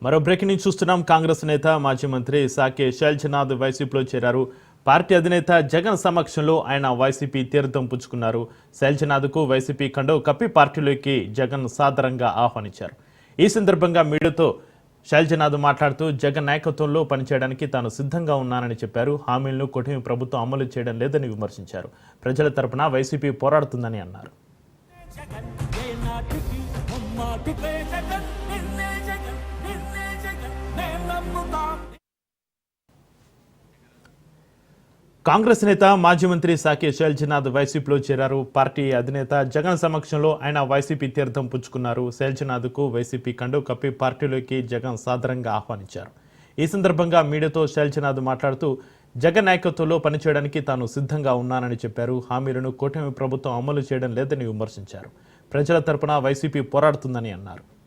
మరో breaking news చూస్తున్నాం. కాంగ్రెస్ నేత మాజీ మంత్రి సాకే శైలజనాథ్ వైసీపీలో చేరారు. పార్టీ అధినేత జగన్ సమక్షంలో ఆయన వైసీపీ తీర్థం పుచ్చుకున్నారు. శైలజనాథ్కు వైసీపీ కండువా కప్పి పార్టీలోకి జగన్ సాదరంగా ఆహ్వానించారు. ఈ సందర్భంగా మీడియాతో శైలజనాథ్ మాట్లాడుతూ జగన్ నాయకత్వంలో పనిచేయడానికి తాను సిద్ధంగా ఉన్నానని చెప్పారు. హామీలను కూటమి ప్రభుత్వం అమలు చేయడం లేదని విమర్శించారు. ప్రజల తరపున వైసీపీ పోరాడుతుందని అన్నారు. కాంగ్రెస్ నేత మాజీ మంత్రి సాకే శైలజనాథ్ వైసీపీలో చేరారు. పార్టీ అధినేత జగన్ సమక్షంలో ఆయన వైసీపీ తీర్థం పుచ్చుకున్నారు. శైలజనాథ్కు వైసీపీ కండువా కప్పి పార్టీలోకి జగన్ సాదరంగా ఆహ్వానించారు. ఈ సందర్భంగా మీడియాతో శైలజనాథ్ మాట్లాడుతూ జగన్ నాయకత్వంలో పనిచేయడానికి తాను సిద్ధంగా ఉన్నానని చెప్పారు. హామీలను కూటమి ప్రభుత్వం అమలు చేయడం లేదని విమర్శించారు. ప్రజల తరపున వైసీపీ పోరాడుతుందని అన్నారు.